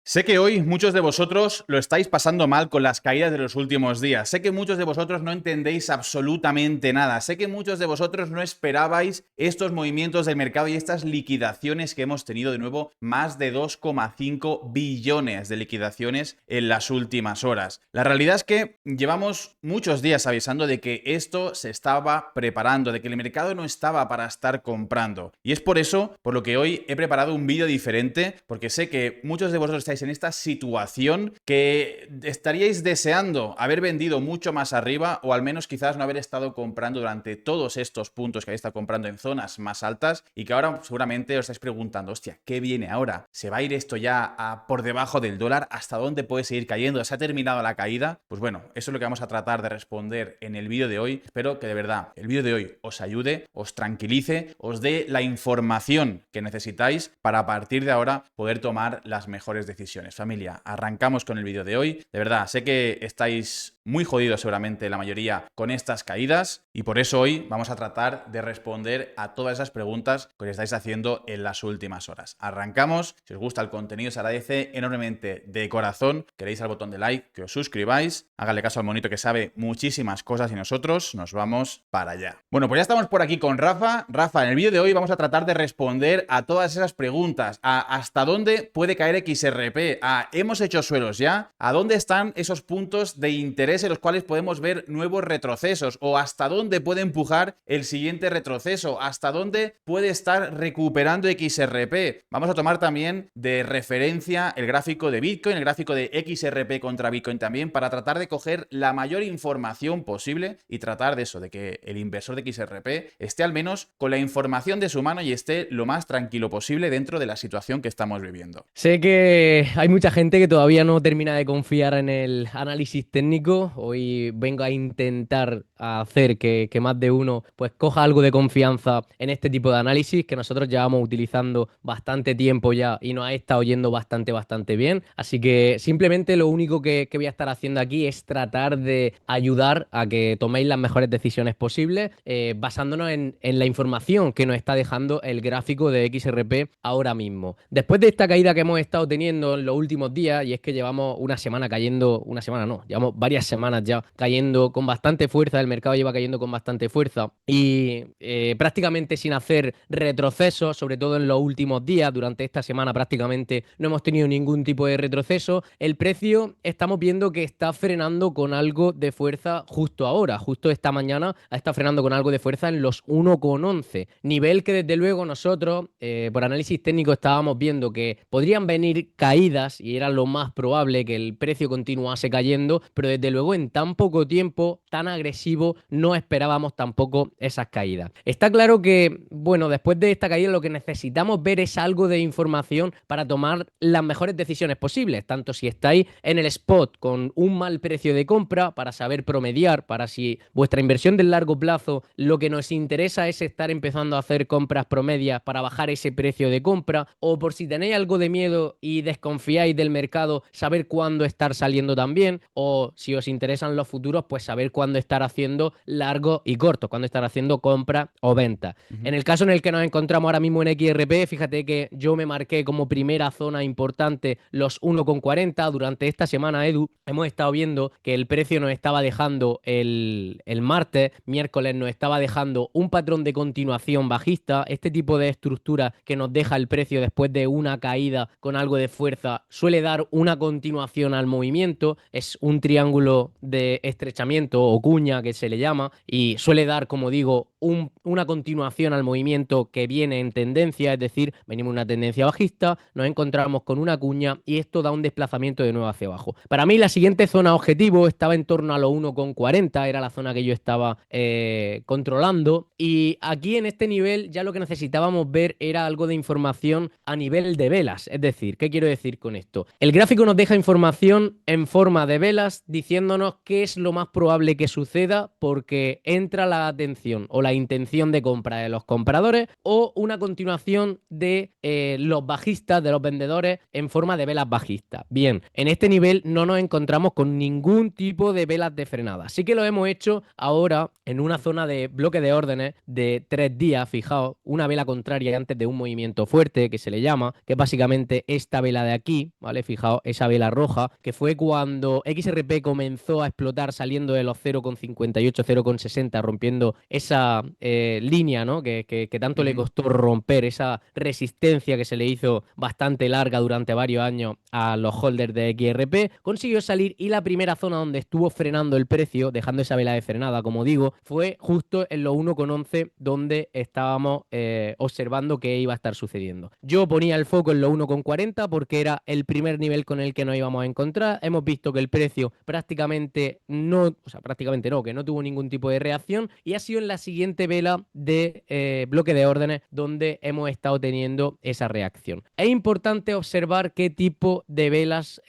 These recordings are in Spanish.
Sé que hoy muchos de vosotros lo estáis pasando mal con las caídas de los últimos días. Sé que muchos de vosotros no entendéis absolutamente nada. Sé que muchos de vosotros no esperabais estos movimientos del mercado y estas liquidaciones que hemos tenido de nuevo, más de 2,5 billones de liquidaciones en las últimas horas. La realidad es que llevamos muchos días avisando de que esto se estaba preparando, de que el mercado no estaba para estar comprando. Y es por eso por lo que hoy he preparado un vídeo diferente, porque sé que muchos de vosotros estáis en esta situación que estaríais deseando haber vendido mucho más arriba o al menos quizás no haber estado comprando durante todos estos puntos que habéis estado comprando en zonas más altas y que ahora seguramente os estáis preguntando, hostia, ¿qué viene ahora? ¿Se va a ir esto ya por debajo del dólar? ¿Hasta dónde puede seguir cayendo? ¿Se ha terminado la caída? Pues bueno, eso es lo que vamos a tratar de responder en el vídeo de hoy. Espero que de verdad el vídeo de hoy os ayude, os tranquilice, os dé la información que necesitáis para a partir de ahora poder tomar las mejores decisiones. Familia, arrancamos con el vídeo de hoy. De verdad, sé que estáis muy jodidos seguramente la mayoría con estas caídas y por eso hoy vamos a tratar de responder a todas esas preguntas que os estáis haciendo en las últimas horas. Arrancamos. Si os gusta el contenido, os agradece enormemente de corazón que le deis al botón de like, que os suscribáis, háganle caso al monito que sabe muchísimas cosas y nosotros nos vamos para allá. Bueno, pues ya estamos por aquí con Rafa. Rafa, en el vídeo de hoy vamos a tratar de responder a todas esas preguntas, a hasta dónde puede caer XRP, a hemos hecho suelos ya, a dónde están esos puntos de interés en los cuales podemos ver nuevos retrocesos o hasta dónde puede empujar el siguiente retroceso, hasta dónde puede estar recuperando XRP. Vamos a tomar también de referencia el gráfico de Bitcoin, el gráfico de XRP contra Bitcoin también, para tratar de coger la mayor información posible y tratar de eso, de que el inversor de XRP esté al menos con la información de su mano y esté lo más tranquilo posible dentro de la situación que estamos viviendo. Sé que hay mucha gente que todavía no termina de confiar en el análisis técnico. Hoy vengo a intentar hacer que más de uno pues coja algo de confianza en este tipo de análisis que nosotros llevamos utilizando bastante tiempo ya y nos ha estado yendo bastante bien. Así que simplemente lo único que voy a estar haciendo aquí es tratar de ayudar a que toméis las mejores decisiones posibles basándonos en la información que nos está dejando el gráfico de XRP ahora mismo. Después de esta caída que hemos estado teniendo en los últimos días, y es que llevamos una semana cayendo, una semana no, llevamos varias semanas ya cayendo con bastante fuerza, el mercado lleva cayendo con bastante fuerza y prácticamente sin hacer retrocesos, sobre todo en los últimos días, durante esta semana prácticamente no hemos tenido ningún tipo de retroceso, el precio estamos viendo que está frenando con algo de fuerza justo ahora, justo esta mañana está frenando con algo de fuerza en los 1,11, nivel que desde luego nosotros por análisis técnico estábamos viendo que podrían venir caídas y era lo más probable que el precio continuase cayendo, pero desde luego en tan poco tiempo, tan agresivo, no esperábamos tampoco esas caídas. Está claro que, bueno, después de esta caída lo que necesitamos ver es algo de información para tomar las mejores decisiones posibles, tanto si estáis en el spot con un mal precio de compra para saber promediar, para si vuestra inversión del largo plazo lo que nos interesa es estar empezando a hacer compras promedias para bajar ese precio de compra, o por si tenéis algo de miedo y desconfiáis del mercado, saber cuándo estar saliendo también, o si os interesan los futuros, pues saber cuándo estar haciendo largo y corto, cuándo estar haciendo compra o venta. En el caso en el que nos encontramos ahora mismo en XRP, fíjate que yo me marqué como primera zona importante los 1,40 durante esta semana, Edu. Hemos estado viendo que el precio nos estaba dejando el martes, miércoles nos estaba dejando un patrón de continuación bajista. Este tipo de estructura que nos deja el precio después de una caída con algo de fuerza suele dar una continuación al movimiento. Es un triángulo de estrechamiento o cuña que se le llama y suele dar, como digo, una continuación al movimiento que viene en tendencia, es decir, venimos en una tendencia bajista, nos encontramos con una cuña y esto da un desplazamiento de nuevo hacia abajo. Para mí la siguiente zona objetivo estaba en torno a los 1,40, era la zona que yo estaba controlando, y aquí en este nivel ya lo que necesitábamos ver era algo de información a nivel de velas. Es decir, ¿qué quiero decir con esto? El gráfico nos deja información en forma de velas diciendo diciéndonos qué es lo más probable que suceda porque entra la atención o la intención de compra de los compradores o una continuación de los bajistas, de los vendedores en forma de velas bajistas. Bien, en este nivel no nos encontramos con ningún tipo de velas de frenada. Sí que lo hemos hecho ahora en una zona de bloque de órdenes de 3 días, fijaos, una vela contraria antes de un movimiento fuerte que se le llama, que es básicamente esta vela de aquí, ¿vale? Fijaos, esa vela roja, que fue cuando XRP comenzó a explotar saliendo de los 0,58, 0,60, rompiendo esa línea, ¿no? Que tanto le costó romper, esa resistencia que se le hizo bastante larga durante varios años a los holders de XRP, consiguió salir y la primera zona donde estuvo frenando el precio, dejando esa vela de frenada, como digo, fue justo en los 1,11 donde estábamos observando que iba a estar sucediendo. Yo ponía el foco en los 1,40 porque era el primer nivel con el que nos íbamos a encontrar. Hemos visto que el precio prácticamente no, que no tuvo ningún tipo de reacción y ha sido en la siguiente vela de bloque de órdenes donde hemos estado teniendo esa reacción. Es importante observar qué tipo de velas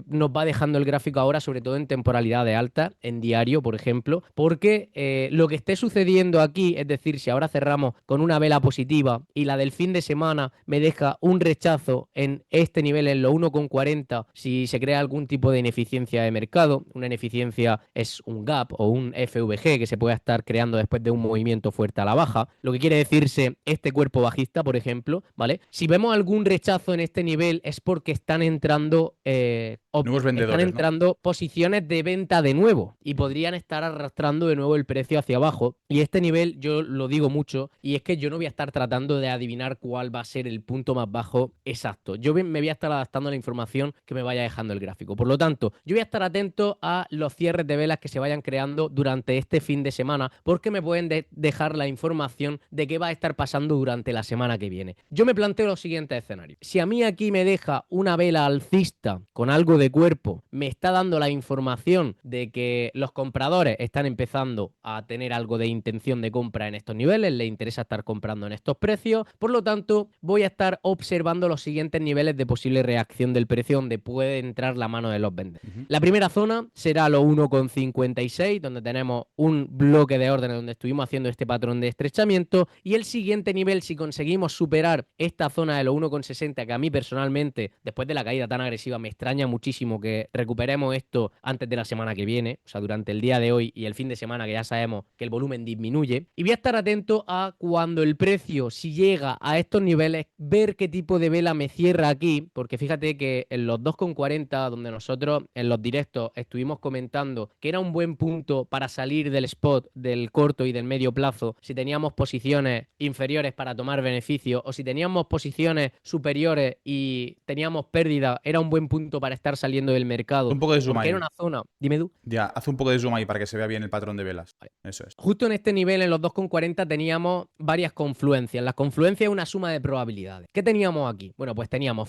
nos va dejando el gráfico ahora, sobre todo en temporalidad de alta, en diario, por ejemplo, porque lo que esté sucediendo aquí, es decir, si ahora cerramos con una vela positiva y la del fin de semana me deja un rechazo en este nivel, en los 1,40, si se crea algún tipo de ineficiencia de mercado, una ineficiencia es un gap o un FVG que se puede estar creando después de un movimiento fuerte a la baja, lo que quiere decirse este cuerpo bajista, por ejemplo, ¿vale? Si vemos algún rechazo en este nivel es porque están entrando nuevos vendedores, están entrando posiciones de venta de nuevo y podrían estar arrastrando de nuevo el precio hacia abajo. Y este nivel yo lo digo mucho y es que yo no voy a estar tratando de adivinar cuál va a ser el punto más bajo exacto. Yo me voy a estar adaptando a la información que me vaya dejando el gráfico. Por lo tanto, yo voy a estar atento a los cierres de velas que se vayan creando durante este fin de semana porque me pueden dejar la información de qué va a estar pasando durante la semana que viene. Yo me planteo los siguientes escenarios. Si a mí aquí me deja una vela alcista con algo de cuerpo, me está dando la información de que los compradores están empezando a tener algo de intención de compra en estos niveles, les interesa estar comprando en estos precios, por lo tanto voy a estar observando los siguientes niveles de posible reacción del precio donde puede entrar la mano de los vendedores. La primera zona será los 1,56, donde tenemos un bloque de órdenes donde estuvimos haciendo este patrón de estrechamiento, y el siguiente nivel, si conseguimos superar esta zona de los 1,60, que a mí personalmente, después de la caída tan agresiva, me extraña muchísimo que recuperemos esto antes de la semana que viene, o sea, durante el día de hoy y el fin de semana, que ya sabemos que el volumen disminuye. Y voy a estar atento a cuando el precio, si llega a estos niveles, ver qué tipo de vela me cierra aquí, porque fíjate que en los 2,40, donde nosotros en los directos estuvimos comentando que era un buen punto para salir del spot, del corto y del medio plazo, si teníamos posiciones inferiores para tomar beneficio o si teníamos posiciones superiores y teníamos pérdida, era un buen punto para estar saliendo del mercado. Un poco de zoom porque ahí. era una zona. Dime tú. Ya, haz un poco de zoom ahí para que se vea bien el patrón de velas. Vale. Eso es. Justo en este nivel, en los 2,40, teníamos varias confluencias. La confluencia es una suma de probabilidades. ¿Qué teníamos aquí? Bueno, pues teníamos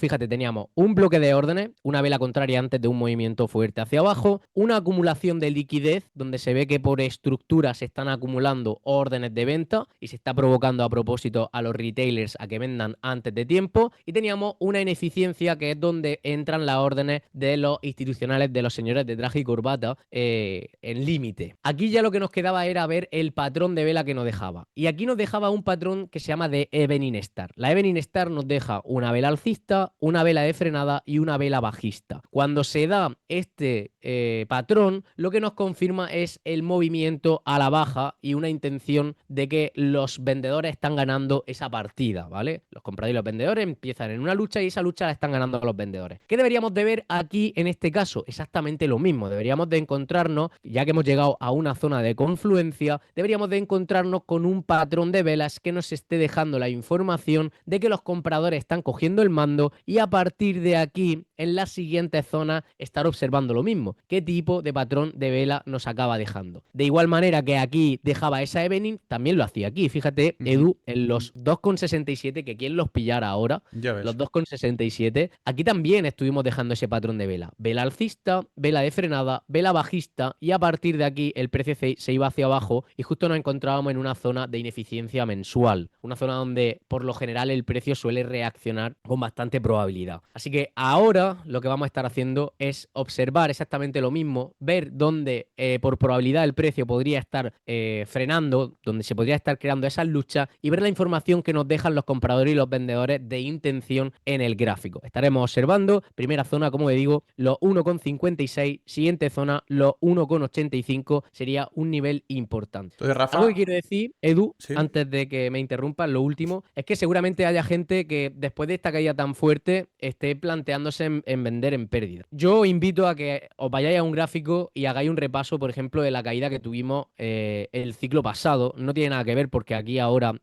un bloque de órdenes, una vela contraria antes de un movimiento fuerte hacia abajo, una acumulación de liquidez, donde se ve que por estructura se están acumulando órdenes de venta y se está provocando a propósito a los retailers a que vendan antes de tiempo, y teníamos una ineficiencia que es donde entran las órdenes de los institucionales, de los señores de traje y corbata en límite. Aquí ya lo que nos quedaba era ver el patrón de vela que nos dejaba. Y aquí nos dejaba un patrón que se llama de Evening Star. La Evening Star nos deja una vela alcista, una vela de frenada y una vela bajista. Cuando se da este patrón, lo que nos confirma es el movimiento a la baja y una intención de que los vendedores están ganando esa partida, ¿vale? Los compradores y los vendedores empiezan en una lucha y esa lucha la están ganando los vendedores. ¿Qué deberíamos de ver aquí en este caso? Exactamente lo mismo. Deberíamos de encontrarnos, ya que hemos llegado a una zona de confluencia, deberíamos de encontrarnos con un patrón de velas que nos esté dejando la información de que los compradores están cogiendo el mando y a partir de aquí, en la siguiente zona, estar observando lo mismo. ¿Qué tipo de patrón de vela nos acaba dejando? De igual manera que aquí dejaba esa evening, también lo hacía aquí. Fíjate, Edu, en los 2,67, que quien los pillara ahora, Ya ves. los 2,67, aquí también estuvimos dejando ese patrón de vela. Vela alcista, vela de frenada, vela bajista y a partir de aquí el precio se iba hacia abajo y justo nos encontrábamos en una zona de ineficiencia mensual. Una zona donde por lo general el precio suele reaccionar con bastante probabilidad. Así que ahora lo que vamos a estar haciendo es observar exactamente lo mismo, ver dónde por probabilidad el precio podría estar frenando, donde se podría estar creando esas luchas y ver la información que nos dejan los compradores y los vendedores de intención en el gráfico. Estaremos observando, primera zona, como digo, los 1,56, siguiente zona, los 1,85, sería un nivel importante. Entonces, Algo que Rafa, quiero decir, Edu, sí. antes de que me interrumpan, lo último, es que seguramente haya gente que después de esta caída tan fuerte esté planteándose en vender en pérdida. Yo invito a que os vayáis a un gráfico y hagáis un repaso, por ejemplo, de la caída que tuvimos el ciclo pasado. No tiene nada que ver porque aquí ahora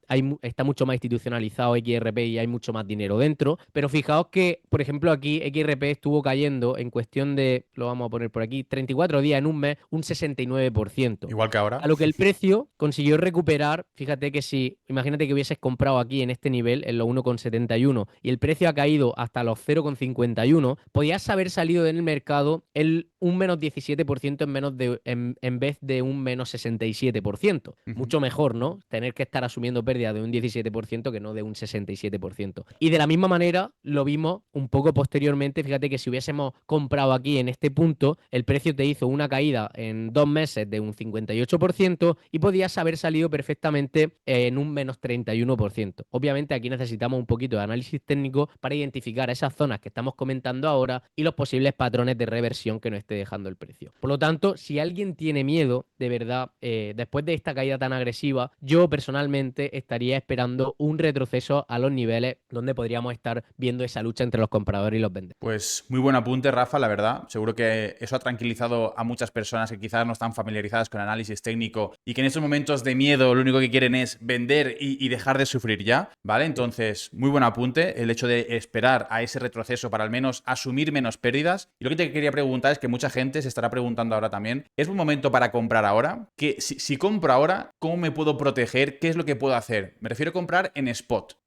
está mucho más institucionalizado XRP y hay mucho más dinero dentro, pero fijaos que, por ejemplo, aquí XRP estuvo cayendo en cuestión de, lo vamos a poner por aquí, 34 días en un mes, un 69%. Igual que ahora. A lo que el precio consiguió recuperar, fíjate que si, imagínate que hubieses comprado aquí en este nivel, en los 1,71, y el precio ha caído hasta los 0,51, podías haber salido en el mercado un menos 17% en vez de un menos 67%. Ujú. Mucho mejor, ¿no? Tener que estar asumiendo pérdida de un 17% que no de un 67%. Y de la misma manera lo vimos un poco posteriormente, fíjate que si hubiésemos comprado aquí en este punto, el precio te hizo una caída en 2 meses de un 58% y podías haber salido perfectamente en un menos 31%. Obviamente aquí necesitamos un poquito de análisis técnico para identificar esas zonas que estamos comentando ahora y los posibles patrones de reversión que nos esté dejando el precio. Por lo tanto, si alguien tiene miedo, de verdad, después de esta caída tan agresiva, yo personalmente estaría esperando un retroceso a los niveles donde podríamos estar viendo esa lucha entre los compradores y los vendedores. Pues muy buen apunte, Rafa, la verdad. Seguro que eso ha tranquilizado a muchas personas que quizás no están familiarizadas con el análisis técnico y que en estos momentos de miedo lo único que quieren es vender y dejar de sufrir ya, ¿vale? Entonces, muy buen apunte el hecho de esperar a ese retroceso para al menos asumir menos pérdidas. Y lo que te quería preguntar es que mucha gente se estará preguntando ahora también, ¿es un momento para comprar ahora? Que si compro ahora, ¿cómo me puedo proteger? ¿Qué es lo que puedo hacer? Me refiero a comprar en spot.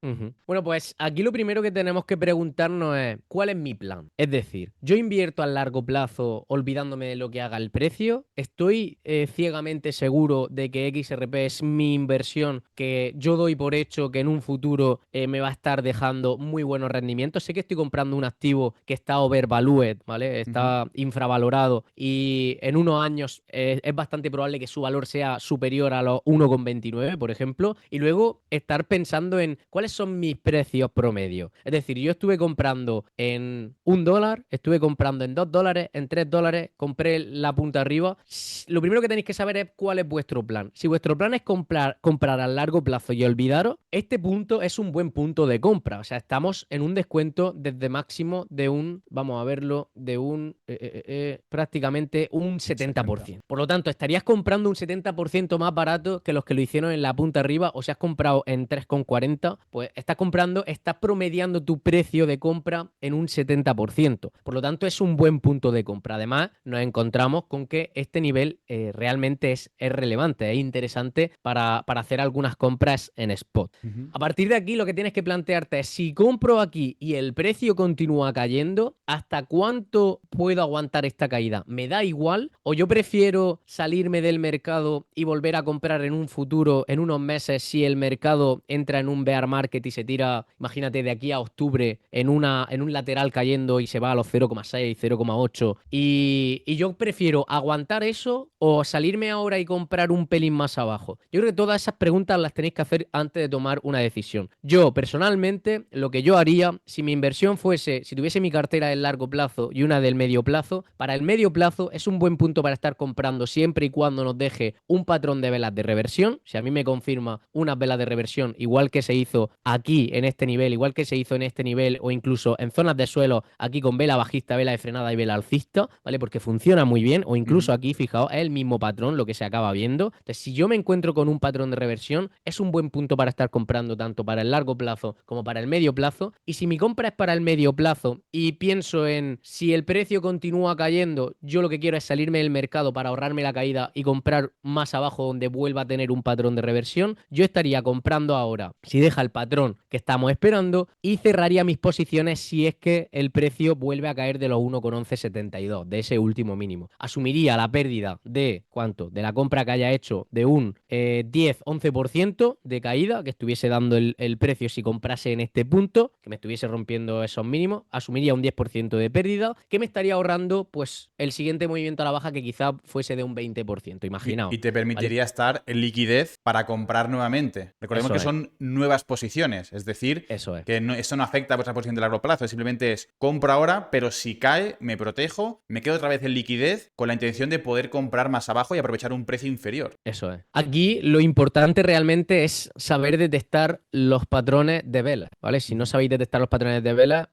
Bueno, pues aquí lo primero que tenemos que preguntarnos es, ¿cuál es mi plan? Es decir, ¿yo invierto a largo plazo olvidándome de lo que haga el precio? ¿Estoy ciegamente seguro de que XRP es mi inversión, que yo doy por hecho que en un futuro me va a estar dejando muy buenos rendimientos? Sé que estoy comprando un activo que está overvalued, ¿vale? Ujú. Está infravalorado y en unos años es bastante probable que su valor sea superior a los 1,29, por ejemplo, y luego estar pensando en cuáles son mis precios promedio. Es decir, yo estuve comprando en $1, estuve comprando en $2, en $3, compré la punta arriba. Lo primero que tenéis que saber es cuál es vuestro plan. Si vuestro plan es comprar a largo plazo y olvidaros, este punto es un buen punto de compra. O sea, estamos en un descuento desde máximo de vamos a verlo, de prácticamente un 70. 70%. Por lo tanto, estarías comprando un 70% más barato que los que lo hicieron en la punta arriba, o si has comprado en 3,40, pues estás promediando tu precio de compra en un 70%. Por lo tanto, es un buen punto de compra. Además, nos encontramos con que este nivel realmente es relevante, es interesante para hacer algunas compras en spot. Ujú. A partir de aquí, lo que tienes que plantearte es, si compro aquí y el precio continúa cayendo, ¿hasta cuánto puedo aguantar esta caída? ¿Me da igual? ¿O yo prefiero salirme del mercado y volver a comprar en un futuro, en unos meses, si el mercado entra en un bear market y se tira, imagínate, de aquí a octubre en un lateral cayendo y se va a los 0,6, 0,8? Y yo prefiero aguantar eso o salirme ahora y comprar un pelín más abajo. Yo creo que todas esas preguntas las tenéis que hacer antes de tomar una decisión. Yo, personalmente, lo que yo haría, si mi inversión fuese, si tuviese mi cartera del largo plazo y una del medio plazo, para el medio plazo es un buen punto para estar comprando siempre y cuando nos deje un patrón de velas de reversión. Si a mí me confirma unas velas de reversión, igual que se hizo aquí en este nivel, igual que se hizo en este nivel o incluso en zonas de suelo, aquí con vela bajista, vela de frenada y vela alcista, ¿vale? Porque funciona muy bien, o incluso Ujú. aquí, fijaos, es el mismo patrón lo que se acaba viendo. Entonces, si yo me encuentro con un patrón de reversión, es un buen punto para estar comprando tanto para el largo plazo como para el medio plazo. Y si mi compra es para el medio plazo y pienso en si el precio continúa cayendo, yo lo que quiero es salirme del mercado para ahorrarme la caída y comprar más abajo donde vuelva a tener un patrón de reversión, yo estaría comprando ahora, si deja el patrón que estamos esperando, y cerraría mis posiciones si es que el precio vuelve a caer de los 1,1172, de ese último mínimo. Asumiría la pérdida de, ¿cuánto? De la compra que haya hecho de un 10-11% de caída, que estuviese dando el precio si comprase en este punto, que me estuviese rompiendo esos mínimos. Asumiría un 10% de pérdida, que me estaría ahorrando pues el siguiente movimiento a la baja que quizá fuese de un 20%, imaginaos. Y te ¿Vale? permitiría estar en liquidez para comprar nuevamente. Recordemos Eso que es, son nuevas posiciones, es decir, eso es. que eso no afecta a vuestra posición de largo plazo, simplemente es compro ahora, pero si cae, me protejo, me quedo otra vez en liquidez con la intención de poder comprar más abajo y aprovechar un precio inferior. Eso es. Aquí lo importante realmente es saber detectar los patrones de vela, ¿vale? Si no sabéis detectar los patrones de vela,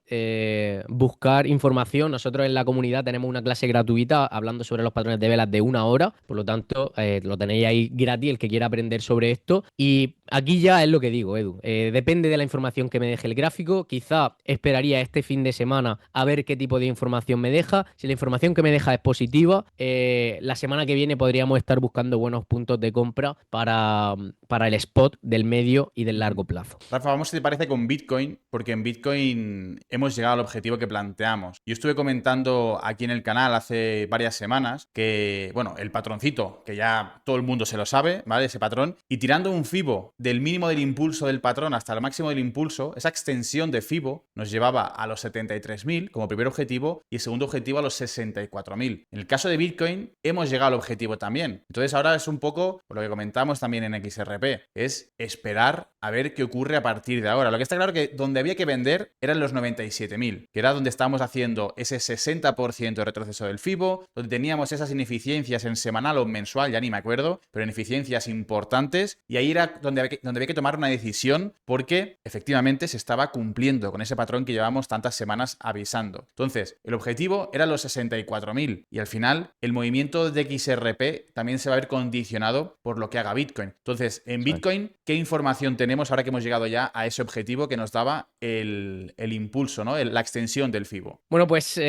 buscar información. Nosotros en la comunidad tenemos una clase gratuita hablando sobre los patrones de velas de 1 hora, por lo tanto, lo tenéis ahí gratis el que quiera aprender sobre esto. Y aquí ya es lo que digo, Edu. Depende de la información que me deje el gráfico. Quizá esperaría este fin de semana a ver qué tipo de información me deja. Si la información que me deja es positiva, la semana que viene podríamos estar buscando buenos puntos de compra para el spot del medio y del largo plazo. Rafa, vamos si te parece con Bitcoin, porque en Bitcoin hemos llegado al objetivo que planteamos. Yo estuve comentando aquí en el canal hace varias semanas que, bueno, el patroncito, que ya todo el mundo se lo sabe, ¿vale? Ese patrón, y tirando un FIBO del mínimo del impulso del patrón hasta el máximo del impulso, esa extensión de FIBO nos llevaba a los 73.000 como primer objetivo y el segundo objetivo a los 64.000. En el caso de Bitcoin, hemos llegado al objetivo también. Entonces ahora es un poco, por lo que comentamos también en XRP, es esperar a ver qué ocurre a partir de ahora. Lo que está claro que donde había que vender eran los 97.000, que era donde estábamos haciendo ese 60% de retroceso del FIBO, donde teníamos esas ineficiencias en semanal o mensual, ya ni me acuerdo, pero ineficiencias importantes, y ahí era donde había que tomar una decisión porque efectivamente se estaba cumpliendo con ese patrón que llevamos tantas semanas avisando. Entonces, el objetivo era los 64.000 y al final el movimiento de XRP también se va a ver condicionado por lo que haga Bitcoin. Entonces, en Bitcoin, ¿qué información tenemos ahora que hemos llegado ya a ese objetivo que nos daba el impulso, ¿no? La extensión del FIBO? Bueno, pues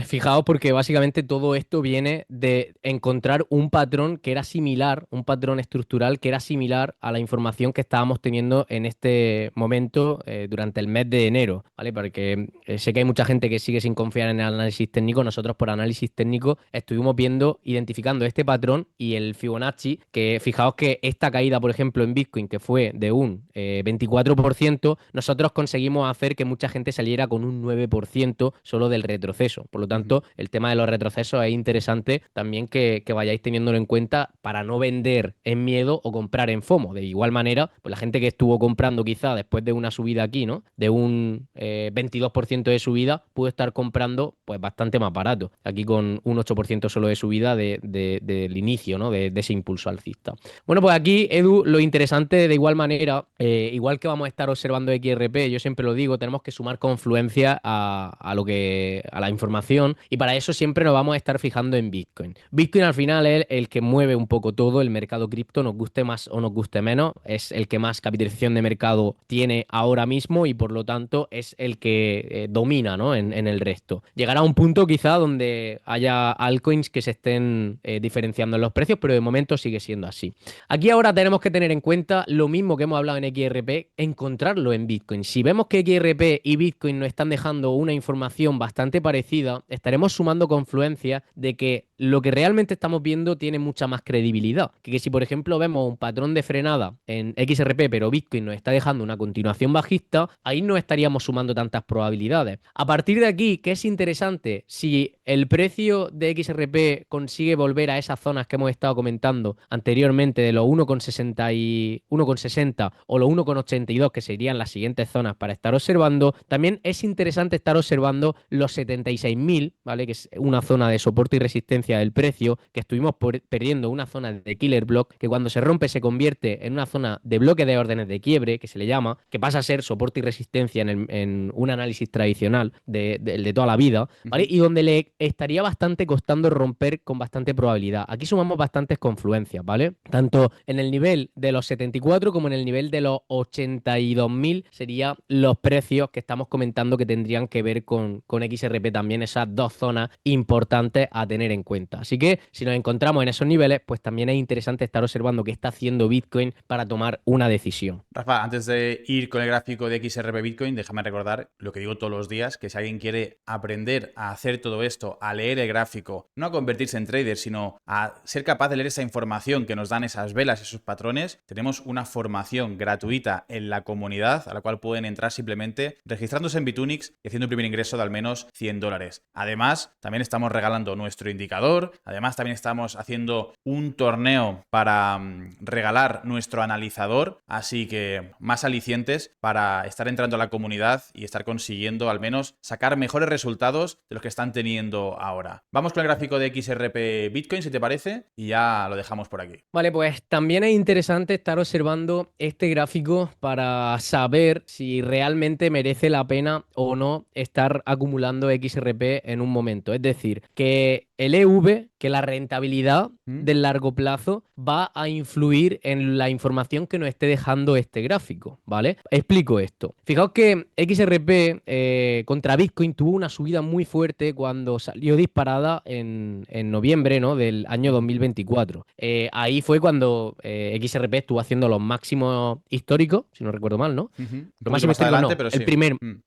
fijaos porque básicamente todo esto viene de encontrar un patrón que era similar, un patrón estructural que era similar a la información que estábamos teniendo en este momento durante el mes de enero, ¿vale? Porque sé que hay mucha gente que sigue sin confiar en el análisis técnico. Nosotros por análisis técnico estuvimos viendo, identificando este patrón y el Fibonacci, que fijaos que esta caída, por ejemplo, en Bitcoin, que fue de un 24%, nosotros conseguimos hacer que mucha gente saliera con un 9% solo del retroceso. Por lo tanto, el tema de los retrocesos es interesante también que vayáis teniéndolo en cuenta para no vender en miedo o comprar en FOMO. De igual manera, pues la gente que estuvo comprando quizá después de una subida aquí, ¿no? De un 22% de subida, pudo estar comprando pues bastante más barato. Aquí con un 8% solo de subida del inicio, ¿no? De ese impulso alcista. Bueno, pues aquí, Edu, lo interesante de igual manera, igual que vamos a estar observando XRP, yo siempre lo digo, tenemos que sumar confluencia a la información y para eso siempre nos vamos a estar fijando en Bitcoin. Bitcoin al final es el que mueve un poco todo el mercado cripto, nos guste más o nos guste menos, es el que más capitalización de mercado tiene ahora mismo y por lo tanto es el que domina, ¿no? en el resto. Llegará un punto quizá donde haya altcoins que se estén diferenciando en los precios, pero de momento sigue siendo así. Aquí ahora tenemos que tener en cuenta lo mismo que hemos hablado en XRP, encontrarlo en Bitcoin. Si vemos que XRP y Bitcoin nos están dejando una información bastante parecida, estaremos sumando confluencia de que lo que realmente estamos viendo tiene mucha más credibilidad. Que si, por ejemplo, vemos un patrón de frenada en XRP, pero Bitcoin nos está dejando una continuación bajista, ahí no estaríamos sumando tantas probabilidades. A partir de aquí, ¿qué es interesante? Si el precio de XRP consigue volver a esas zonas que hemos estado comentando anteriormente, de los 1,60 o los 1,82, que serían las siguientes zonas para estar observando, también es interesante estar observando los 76.000, ¿vale? Que es una zona de soporte y resistencia del precio, que estuvimos perdiendo una zona de killer block, que cuando se rompe se convierte en una zona de bloque de órdenes de quiebre, que se le llama, que pasa a ser soporte y resistencia en un análisis tradicional de toda la vida, ¿vale? Y donde le estaría bastante costando romper con bastante probabilidad. Aquí sumamos bastantes confluencias, ¿vale? Tanto en el nivel de los 74 como en el nivel de los 82.000 serían los los precios que estamos comentando que tendrían que ver con XRP también, esas dos zonas importantes a tener en cuenta. Así que si nos encontramos en esos niveles, pues también es interesante estar observando qué está haciendo Bitcoin para tomar una decisión. Rafa, antes de ir con el gráfico de XRP Bitcoin, déjame recordar lo que digo todos los días, que si alguien quiere aprender a hacer todo esto, a leer el gráfico, no a convertirse en trader, sino a ser capaz de leer esa información que nos dan esas velas, esos patrones, tenemos una formación gratuita en la comunidad a la cual pueden entrar simplemente registrándose en Bitunix y haciendo un primer ingreso de al menos $100. Además, también estamos regalando nuestro indicador, además también estamos haciendo un torneo para regalar nuestro analizador, así que más alicientes para estar entrando a la comunidad y estar consiguiendo al menos sacar mejores resultados de los que están teniendo ahora. Vamos con el gráfico de XRP Bitcoin, si te parece, y ya lo dejamos por aquí. Vale, pues también es interesante estar observando este gráfico para saber si realmente merece la pena o no estar acumulando XRP en un momento. Es decir, que el EV, que la rentabilidad del largo plazo va a influir en la información que nos esté dejando este gráfico, ¿vale? Explico esto. Fijaos que XRP contra Bitcoin tuvo una subida muy fuerte cuando salió disparada en noviembre, ¿no?, del año 2024. Ahí fue cuando XRP estuvo haciendo los máximos históricos, si no recuerdo mal, ¿no? Los máximos más históricos adelante, no, pero sí.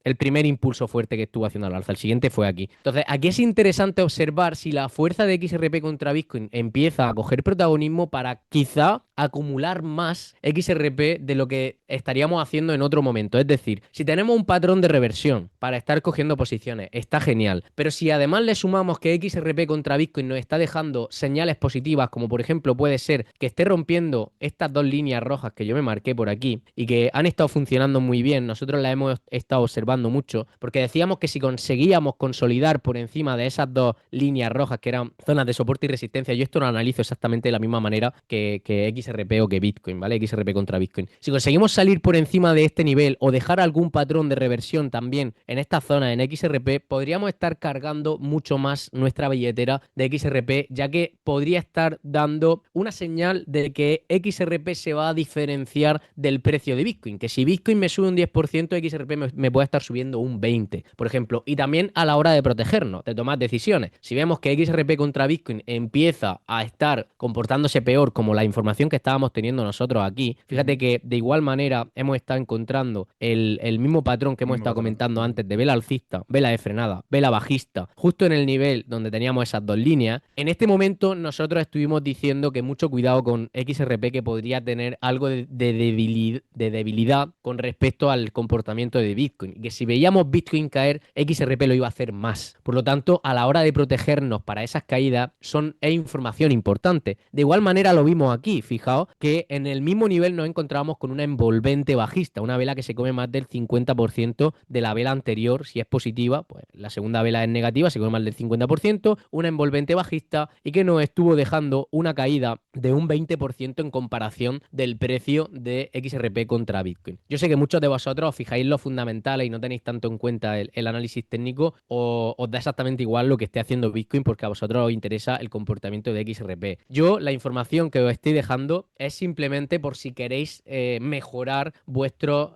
el primer impulso fuerte que estuvo haciendo al alza. El siguiente fue aquí. Entonces, aquí es interesante observar si la fuerza de XRP contra Bitcoin empieza a coger protagonismo para quizá acumular más XRP de lo que estaríamos haciendo en otro momento. Es decir, si tenemos un patrón de reversión para estar cogiendo posiciones, está genial. Pero si además le sumamos que XRP contra Bitcoin nos está dejando señales positivas, como por ejemplo puede ser que esté rompiendo estas dos líneas rojas que yo me marqué por aquí y que han estado funcionando muy bien, nosotros las hemos estado observando mucho, porque decíamos que si conseguíamos consolidar por encima de esas dos líneas rojas que eran zonas de soporte y resistencia, yo esto lo analizo exactamente de la misma manera que XRP o que Bitcoin, ¿vale? XRP contra Bitcoin. Si conseguimos salir por encima de este nivel o dejar algún patrón de reversión también en esta zona en XRP, podríamos estar cargando mucho más nuestra billetera de XRP, ya que podría estar dando una señal de que XRP se va a diferenciar del precio de Bitcoin, que si Bitcoin me sube un 10%, XRP me puede estar subiendo un 20%, por ejemplo, y también a la hora de protegernos, de tomar decisiones. Si vemos que XRP contra Bitcoin empieza a estar comportándose peor, como la información que estábamos teniendo nosotros aquí, fíjate que de igual manera hemos estado encontrando el mismo patrón que hemos estado comentando antes de vela alcista, vela de frenada, vela bajista, justo en el nivel donde teníamos esas dos líneas. En este momento nosotros estuvimos diciendo que mucho cuidado con XRP, que podría tener algo de debilidad con respecto al comportamiento de Bitcoin, que si veíamos Bitcoin caer, XRP lo iba a hacer más. Por lo tanto, a la hora de protegernos para esas caídas es información importante. De igual manera lo vimos aquí, fijaos que en el mismo nivel nos encontramos con una envolvente bajista, una vela que se come más del 50% de la vela anterior. Si es positiva, pues la segunda vela es negativa, se come más del 50%, una envolvente bajista, y que nos estuvo dejando una caída de un 20% en comparación del precio de XRP contra Bitcoin. Yo sé que muchos de vosotros os fijáis los fundamentales y no tenéis tanto en cuenta el análisis técnico, o os da exactamente igual lo que esté haciendo Bitcoin porque a vosotros os interesa el comportamiento de XRP. Yo la información que os estoy dejando es simplemente por si queréis mejorar vuestra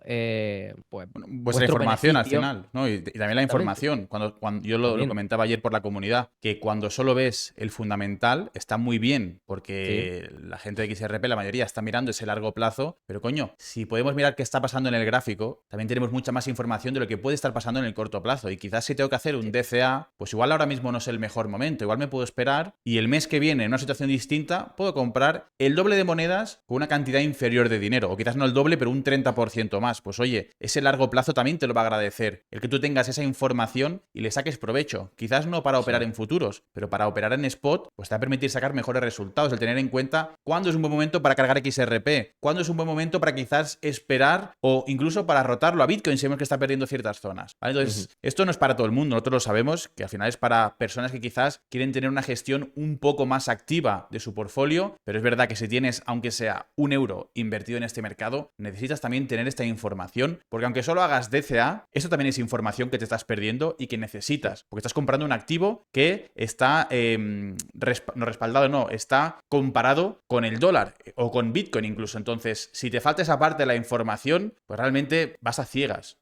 información beneficio. al final, ¿no? Y también la información. Cuando yo lo comentaba ayer por la comunidad, que cuando solo ves el fundamental está muy bien, porque la gente de XRP, la mayoría, está mirando ese largo plazo, pero coño, si podemos mirar qué está pasando en el gráfico, también tenemos mucha más información de lo que puede estar pasando en el corto plazo. Y quizás si tengo que hacer un DCA, pues igual ahora mismo no es el mejor momento, igual me puedo esperar y el mes que viene, en una situación distinta, puedo comprar el doble de monedas con una cantidad inferior de dinero, o quizás no el doble, pero un 30% más. Pues oye, ese largo plazo también te lo va a agradecer, el que tú tengas esa información y le saques provecho. Quizás no para operar en futuros, pero para operar en spot, pues te va a permitir sacar mejores resultados, el tener en cuenta cuándo es un buen momento para cargar XRP, cuándo es un buen momento para quizás esperar o incluso para rotarlo a Bitcoin si vemos que está perdiendo ciertas zonas, ¿vale? Entonces, esto no es para todo el mundo, nosotros lo sabemos, que al final es para personas que quizás quieren tener una gestión un poco más activa de su portfolio, pero es verdad que si tienes tienes, aunque sea €1 invertido en este mercado, necesitas también tener esta información, porque aunque solo hagas DCA, esto también es información que te estás perdiendo y que necesitas, porque estás comprando un activo que está no respaldado, no, está comparado con el dólar o con Bitcoin incluso. Entonces, si te falta esa parte de la información, pues realmente vas a ciegas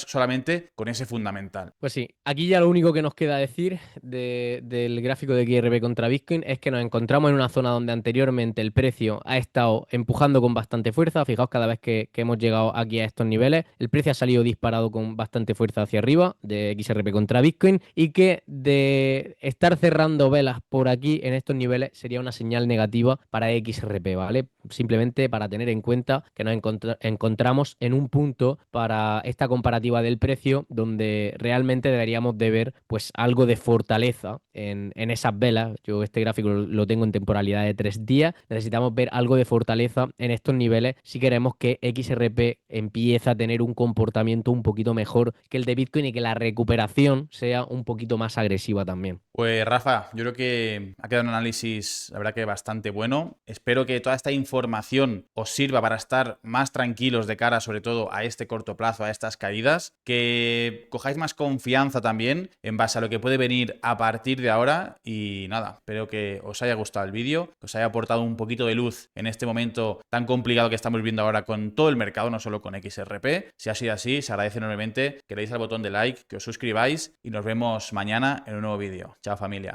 solamente con ese fundamental. Pues sí, aquí ya lo único que nos queda decir del gráfico de XRP contra Bitcoin es que nos encontramos en una zona donde anteriormente el precio ha estado empujando con bastante fuerza. Fijaos, cada vez que hemos llegado aquí a estos niveles, el precio ha salido disparado con bastante fuerza hacia arriba de XRP contra Bitcoin, y que de estar cerrando velas por aquí en estos niveles sería una señal negativa para XRP, ¿vale? Simplemente para tener en cuenta que nos encontramos en un punto para esta comparativa del precio donde realmente deberíamos de ver pues algo de fortaleza en esas velas. Yo este gráfico lo tengo en temporalidad de 3 días. Necesitamos ver algo de fortaleza en estos niveles si queremos que XRP empiece a tener un comportamiento un poquito mejor que el de Bitcoin y que la recuperación sea un poquito más agresiva también. Pues Rafa, yo creo que ha quedado un análisis, la verdad que bastante bueno. Espero que toda esta información os sirva para estar más tranquilos de cara, sobre todo a este corto plazo, a estas caídas, que cojáis más confianza también en base a lo que puede venir a partir de ahora. Y nada, espero que os haya gustado el vídeo, que os haya aportado un poquito de luz en este momento tan complicado que estamos viendo ahora con todo el mercado, no solo con XRP. Si ha sido así, se agradece enormemente que le deis al botón de like, que os suscribáis y nos vemos mañana en un nuevo vídeo. Chao familia.